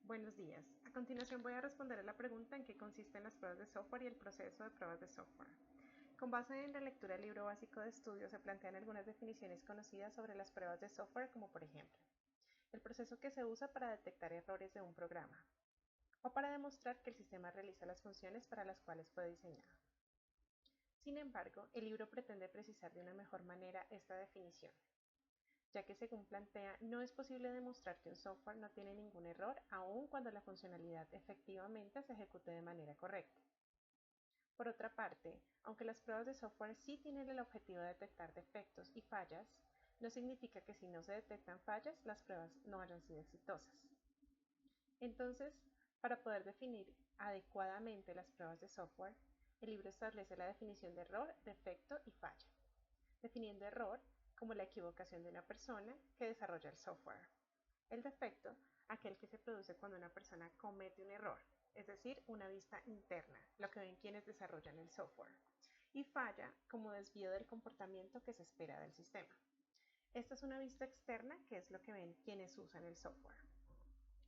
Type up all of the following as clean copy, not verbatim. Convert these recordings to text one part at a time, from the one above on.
Buenos días. A continuación voy a responder a la pregunta en qué consisten las pruebas de software y el proceso de pruebas de software. Con base en la lectura del libro básico de estudio se plantean algunas definiciones conocidas sobre las pruebas de software, como por ejemplo, el proceso que se usa para detectar errores de un programa o para demostrar que el sistema realiza las funciones para las cuales fue diseñado. Sin embargo, el libro pretende precisar de una mejor manera esta definición, ya que según plantea, no es posible demostrar que un software no tiene ningún error aun cuando la funcionalidad efectivamente se ejecute de manera correcta. Por otra parte, aunque las pruebas de software sí tienen el objetivo de detectar defectos y fallas, no significa que si no se detectan fallas, las pruebas no hayan sido exitosas. Entonces, para poder definir adecuadamente las pruebas de software, el libro establece la definición de error, defecto y falla, definiendo error como la equivocación de una persona que desarrolla el software. El defecto, aquel que se produce cuando una persona comete un error, es decir, una vista interna, lo que ven quienes desarrollan el software. Y falla como desvío del comportamiento que se espera del sistema. Esta es una vista externa, que es lo que ven quienes usan el software.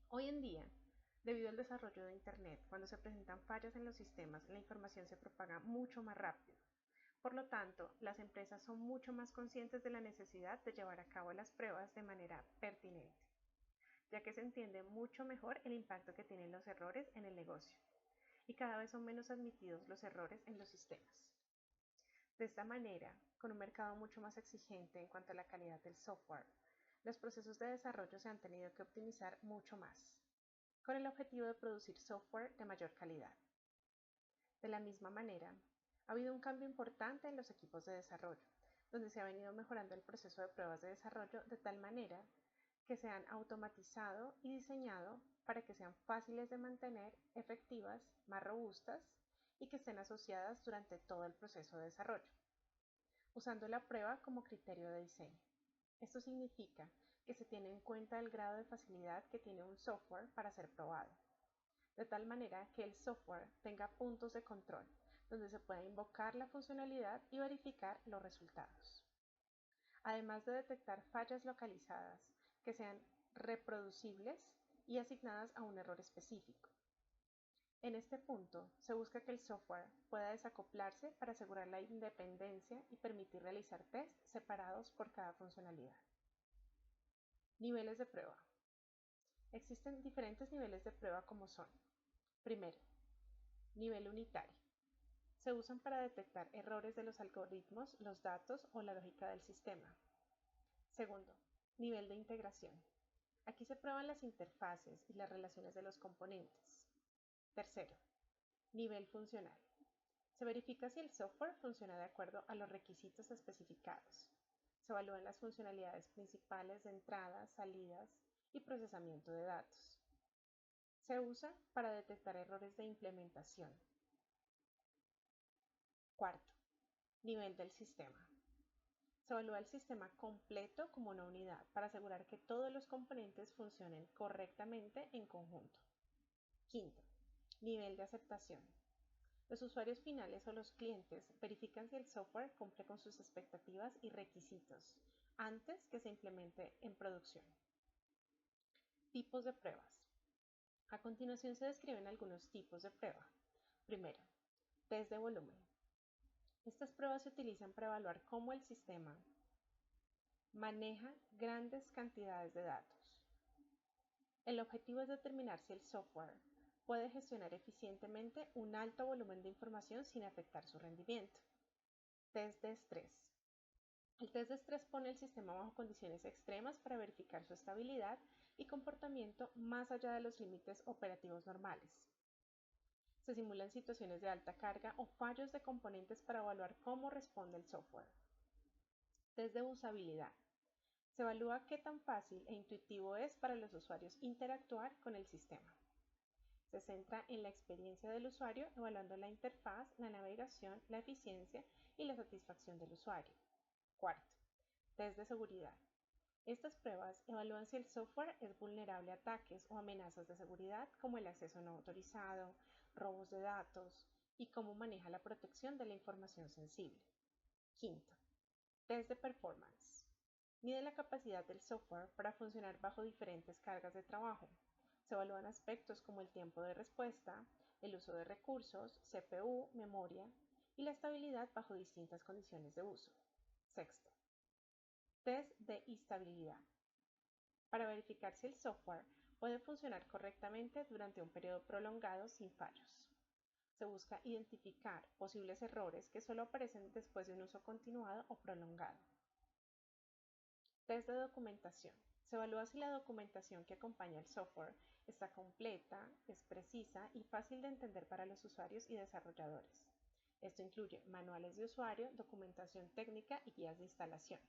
Hoy en día, debido al desarrollo de Internet, cuando se presentan fallas en los sistemas, la información se propaga mucho más rápido. Por lo tanto, las empresas son mucho más conscientes de la necesidad de llevar a cabo las pruebas de manera pertinente, ya que se entiende mucho mejor el impacto que tienen los errores en el negocio, y cada vez son menos admitidos los errores en los sistemas. De esta manera, con un mercado mucho más exigente en cuanto a la calidad del software, los procesos de desarrollo se han tenido que optimizar mucho más, con el objetivo de producir software de mayor calidad. De la misma manera, ha habido un cambio importante en los equipos de desarrollo, donde se ha venido mejorando el proceso de pruebas de desarrollo de tal manera que se han automatizado y diseñado para que sean fáciles de mantener, efectivas, más robustas y que estén asociadas durante todo el proceso de desarrollo, usando la prueba como criterio de diseño. Esto significa que se tiene en cuenta el grado de facilidad que tiene un software para ser probado, de tal manera que el software tenga puntos de control, donde se pueda invocar la funcionalidad y verificar los resultados. Además de detectar fallas localizadas que sean reproducibles y asignadas a un error específico. En este punto, se busca que el software pueda desacoplarse para asegurar la independencia y permitir realizar tests separados por cada funcionalidad. Niveles de prueba. Existen diferentes niveles de prueba, como son: primero, nivel unitario. Se usan para detectar errores de los algoritmos, los datos o la lógica del sistema. Segundo, nivel de integración. Aquí se prueban las interfaces y las relaciones de los componentes. Tercero, nivel funcional. Se verifica si el software funciona de acuerdo a los requisitos especificados. Se evalúan las funcionalidades principales de entradas, salidas y procesamiento de datos. Se usa para detectar errores de implementación. Cuarto, nivel del sistema. Se evalúa el sistema completo como una unidad para asegurar que todos los componentes funcionen correctamente en conjunto. Quinto, nivel de aceptación. Los usuarios finales o los clientes verifican si el software cumple con sus expectativas y requisitos antes que se implemente en producción. Tipos de pruebas. A continuación se describen algunos tipos de prueba. Primero, test de volumen. Estas pruebas se utilizan para evaluar cómo el sistema maneja grandes cantidades de datos. El objetivo es determinar si el software puede gestionar eficientemente un alto volumen de información sin afectar su rendimiento. Test de estrés. El test de estrés pone el sistema bajo condiciones extremas para verificar su estabilidad y comportamiento más allá de los límites operativos normales. Se simulan situaciones de alta carga o fallos de componentes para evaluar cómo responde el software. Test de usabilidad. Se evalúa qué tan fácil e intuitivo es para los usuarios interactuar con el sistema. Se centra en la experiencia del usuario, evaluando la interfaz, la navegación, la eficiencia y la satisfacción del usuario. Cuarto, test de seguridad. Estas pruebas evalúan si el software es vulnerable a ataques o amenazas de seguridad, como el acceso no autorizado, robos de datos y cómo maneja la protección de la información sensible. Quinto, test de performance. Mide la capacidad del software para funcionar bajo diferentes cargas de trabajo. Se evalúan aspectos como el tiempo de respuesta, el uso de recursos, CPU, memoria y la estabilidad bajo distintas condiciones de uso. Sexto, test de estabilidad. Para verificar si el software puede funcionar correctamente durante un periodo prolongado sin fallos. Se busca identificar posibles errores que solo aparecen después de un uso continuado o prolongado. Test de documentación. Se evalúa si la documentación que acompaña el software está completa, es precisa y fácil de entender para los usuarios y desarrolladores. Esto incluye manuales de usuario, documentación técnica y guías de instalación.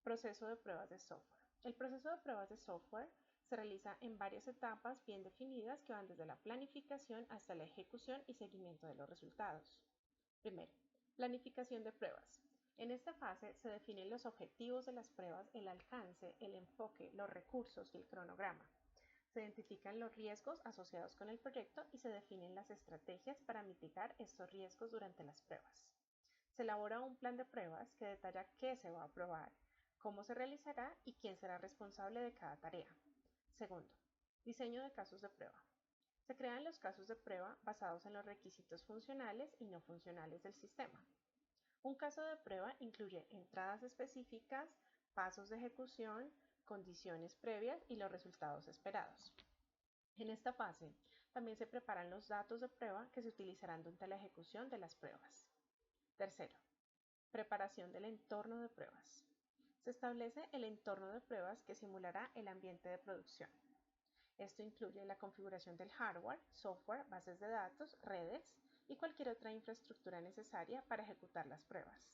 Proceso de pruebas de software. El proceso de pruebas de software se realiza en varias etapas bien definidas que van desde la planificación hasta la ejecución y seguimiento de los resultados. Primero, planificación de pruebas. En esta fase se definen los objetivos de las pruebas, el alcance, el enfoque, los recursos y el cronograma. Se identifican los riesgos asociados con el proyecto y se definen las estrategias para mitigar estos riesgos durante las pruebas. Se elabora un plan de pruebas que detalla qué se va a probar, cómo se realizará y quién será responsable de cada tarea. Segundo, diseño de casos de prueba. Se crean los casos de prueba basados en los requisitos funcionales y no funcionales del sistema. Un caso de prueba incluye entradas específicas, pasos de ejecución, condiciones previas y los resultados esperados. En esta fase, también se preparan los datos de prueba que se utilizarán durante la ejecución de las pruebas. Tercero, preparación del entorno de pruebas. Se establece el entorno de pruebas que simulará el ambiente de producción. Esto incluye la configuración del hardware, software, bases de datos, redes y cualquier otra infraestructura necesaria para ejecutar las pruebas.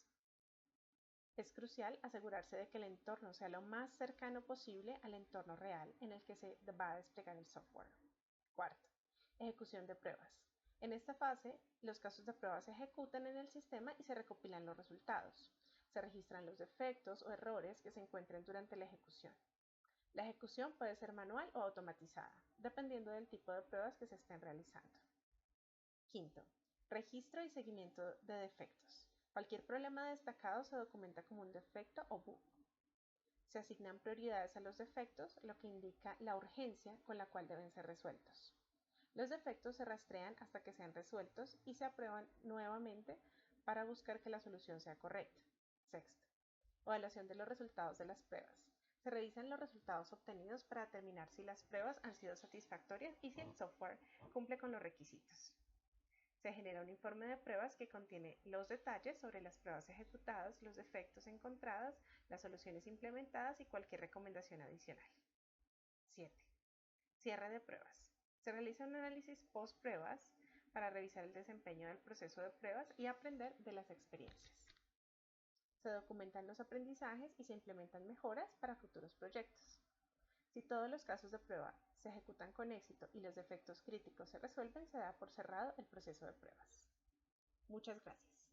Es crucial asegurarse de que el entorno sea lo más cercano posible al entorno real en el que se va a desplegar el software. Cuarto, ejecución de pruebas. En esta fase, los casos de prueba se ejecutan en el sistema y se recopilan los resultados. Se registran los defectos o errores que se encuentren durante la ejecución. La ejecución puede ser manual o automatizada, dependiendo del tipo de pruebas que se estén realizando. Quinto, registro y seguimiento de defectos. Cualquier problema destacado se documenta como un defecto o bug. Se asignan prioridades a los defectos, lo que indica la urgencia con la cual deben ser resueltos. Los defectos se rastrean hasta que sean resueltos y se aprueban nuevamente para buscar que la solución sea correcta. Sexto, evaluación de los resultados de las pruebas. Se revisan los resultados obtenidos para determinar si las pruebas han sido satisfactorias y si el software cumple con los requisitos. Se genera un informe de pruebas que contiene los detalles sobre las pruebas ejecutadas, los defectos encontrados, las soluciones implementadas y cualquier recomendación adicional. 7. Cierre de pruebas. Se realiza un análisis post-pruebas para revisar el desempeño del proceso de pruebas y aprender de las experiencias. Se documentan los aprendizajes y se implementan mejoras para futuros proyectos. Si todos los casos de prueba se ejecutan con éxito y los defectos críticos se resuelven, se da por cerrado el proceso de pruebas. Muchas gracias.